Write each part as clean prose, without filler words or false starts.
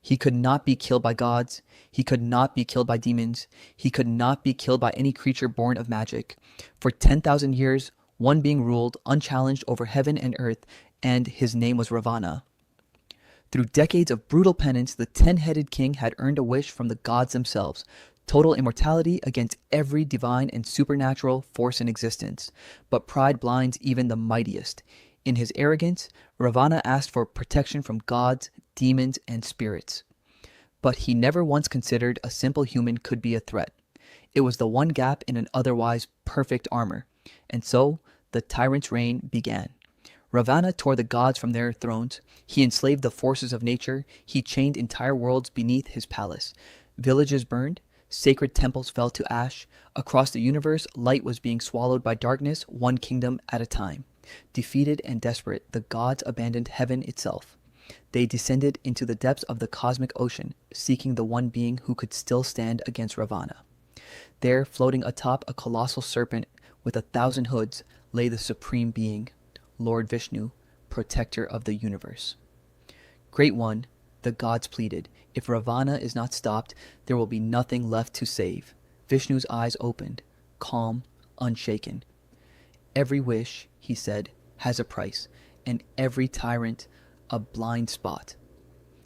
He could not be killed by gods. He could not be killed by demons. He could not be killed by any creature born of magic. For 10,000 years, one being ruled unchallenged over heaven and earth, and his name was Ravana. Through decades of brutal penance, the 10-headed king had earned a wish from the gods themselves: total immortality against every divine and supernatural force in existence. But pride blinds even the mightiest. In his arrogance, Ravana asked for protection from gods, demons, and spirits. But he never once considered a simple human could be a threat. It was the one gap in an otherwise perfect armor. And so, the tyrant's reign began. Ravana tore the gods from their thrones. He enslaved the forces of nature. He chained entire worlds beneath his palace. Villages burned. Sacred temples fell to ash. Across the universe, light was being swallowed by darkness, one kingdom at a time. Defeated and desperate, the gods abandoned heaven itself. They descended into the depths of the cosmic ocean, seeking the one being who could still stand against Ravana. There, floating atop a colossal serpent with 1,000 hoods, lay the supreme being, Lord Vishnu, protector of the universe. Great One, the gods pleaded, if Ravana is not stopped, there will be nothing left to save. Vishnu's eyes opened, calm, unshaken. Every wish, he said, has a price, and every tyrant a blind spot.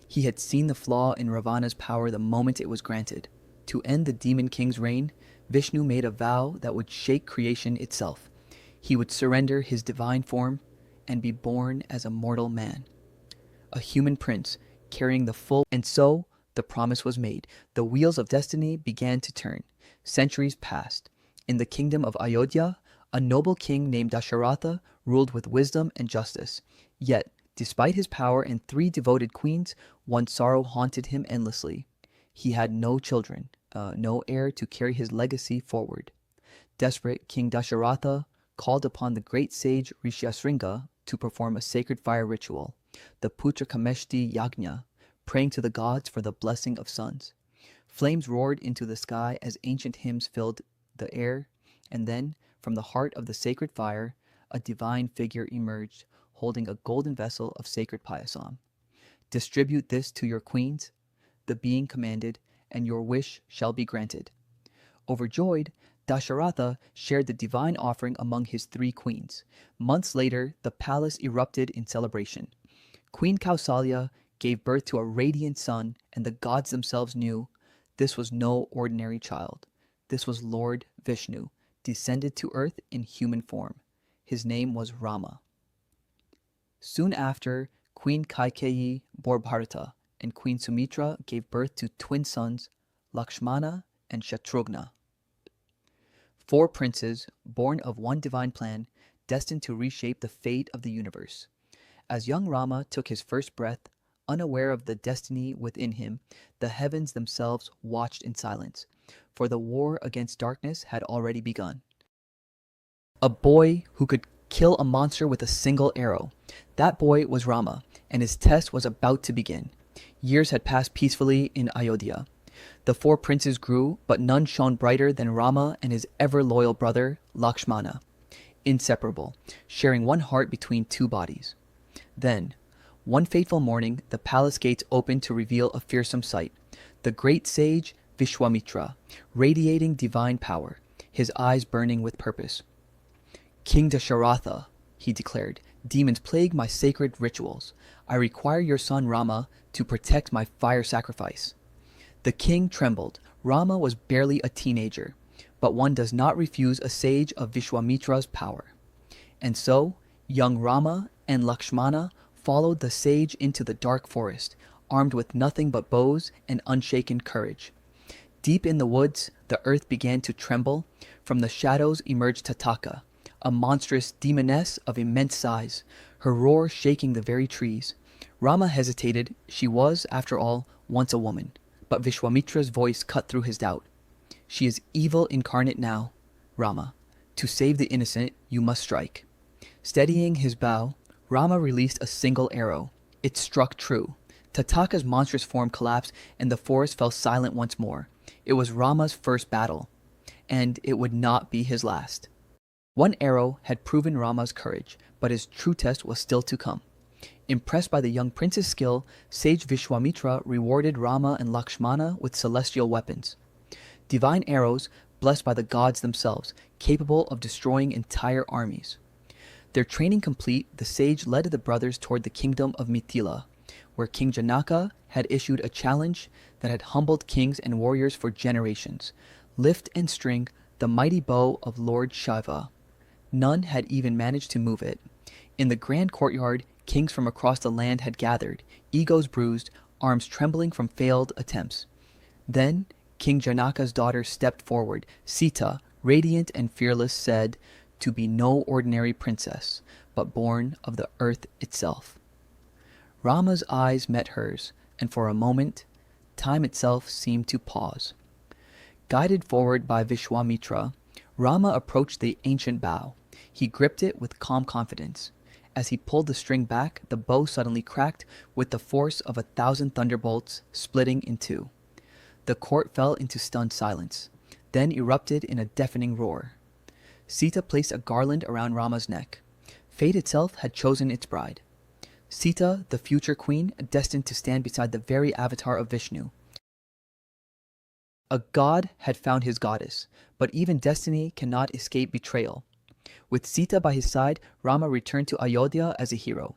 He had seen the flaw in Ravana's power the moment it was granted. To end the demon king's reign, Vishnu made a vow that would shake creation itself. He would surrender his divine form and be born as a mortal man, a human prince carrying the full. And so the promise was made. The wheels of destiny began to turn. Centuries passed. In the kingdom of Ayodhya, a noble king named Dasharatha ruled with wisdom and justice. Yet, despite his power and 3 devoted queens, one sorrow haunted him endlessly. He had no children, no heir to carry his legacy forward. Desperate, King Dasharatha called upon the great sage Rishyasringa to perform a sacred fire ritual, the Putra Kameshti Yagna, praying to the gods for the blessing of sons. Flames roared into the sky as ancient hymns filled the air, and then, from the heart of the sacred fire, a divine figure emerged, holding a golden vessel of sacred payasam. Distribute this to your queens, the being commanded, and your wish shall be granted. Overjoyed, Dasharatha shared the divine offering among his 3 queens. Months later, the palace erupted in celebration. Queen Kausalya gave birth to a radiant son, and the gods themselves knew this was no ordinary child. This was Lord Vishnu, descended to earth in human form. His name was Rama. Soon after, Queen Kaikeyi bore Bharata, and Queen Sumitra gave birth to twin sons, Lakshmana and Shatrughna. 4 princes, born of one divine plan, destined to reshape the fate of the universe. As young Rama took his first breath, unaware of the destiny within him, the heavens themselves watched in silence, for the war against darkness had already begun. A boy who could kill a monster with a single arrow. That boy was Rama, and his test was about to begin. Years had passed peacefully in Ayodhya. The 4 princes grew, but none shone brighter than Rama and his ever-loyal brother, Lakshmana. Inseparable, sharing one heart between 2 bodies. Then, one fateful morning, the palace gates opened to reveal a fearsome sight. The great sage Vishwamitra, radiating divine power, his eyes burning with purpose. King Dasharatha, he declared, demons plague my sacred rituals. I require your son Rama to protect my fire sacrifice. The king trembled. Rama was barely a teenager, but one does not refuse a sage of Vishwamitra's power. And so, young Rama and Lakshmana followed the sage into the dark forest, armed with nothing but bows and unshaken courage. Deep in the woods, the earth began to tremble. From the shadows emerged Tataka, a monstrous demoness of immense size, her roar shaking the very trees. Rama hesitated. She was, after all, once a woman. But Vishwamitra's voice cut through his doubt. She is evil incarnate now, Rama. To save the innocent, you must strike. Steadying his bow, Rama released a single arrow. It struck true. Tataka's monstrous form collapsed, and the forest fell silent once more. It was Rama's first battle, and it would not be his last. One arrow had proven Rama's courage, but his true test was still to come. Impressed by the young prince's skill, sage Vishwamitra rewarded Rama and Lakshmana with celestial weapons. Divine arrows blessed by the gods themselves, capable of destroying entire armies. Their training complete, the sage led the brothers toward the kingdom of Mithila, where King Janaka had issued a challenge that had humbled kings and warriors for generations. Lift and string the mighty bow of Lord Shiva. None had even managed to move it. In the grand courtyard, kings from across the land had gathered, egos bruised, arms trembling from failed attempts. Then King Janaka's daughter stepped forward. Sita, radiant and fearless, said to be no ordinary princess, but born of the earth itself. Rama's eyes met hers, and for a moment, time itself seemed to pause. Guided forward by Vishwamitra, Rama approached the ancient bow. He gripped it with calm confidence. As he pulled the string back, the bow suddenly cracked with the force of 1,000 thunderbolts, splitting in two. The court fell into stunned silence, then erupted in a deafening roar. Sita placed a garland around Rama's neck. Fate itself had chosen its bride. Sita, the future queen, destined to stand beside the very avatar of Vishnu. A god had found his goddess, but even destiny cannot escape betrayal. With Sita by his side, Rama returned to Ayodhya as a hero.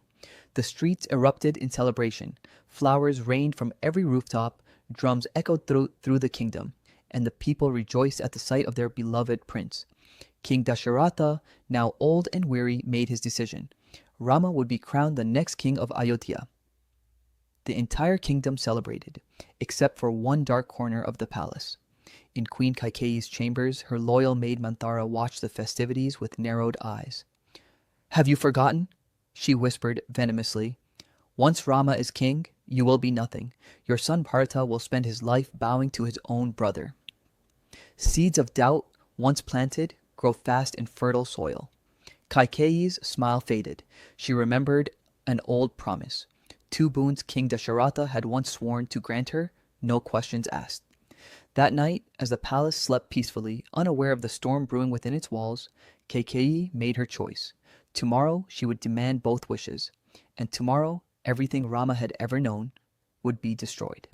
The streets erupted in celebration. Flowers rained from every rooftop, drums echoed through the kingdom, and the people rejoiced at the sight of their beloved prince. King Dasharatha, now old and weary, made his decision. Rama would be crowned the next king of Ayodhya. The entire kingdom celebrated, except for one dark corner of the palace. In Queen Kaikeyi's chambers, her loyal maid Manthara watched the festivities with narrowed eyes. "Have you forgotten?" she whispered venomously. "Once Rama is king, you will be nothing. Your son Bharata will spend his life bowing to his own brother." Seeds of doubt, once planted, grow fast in fertile soil. Kaikeyi's smile faded. She remembered an old promise. 2 boons King Dasharatha had once sworn to grant her, no questions asked. That night, as the palace slept peacefully, unaware of the storm brewing within its walls, Kaikeyi made her choice. Tomorrow she would demand both wishes, and tomorrow everything Rama had ever known would be destroyed.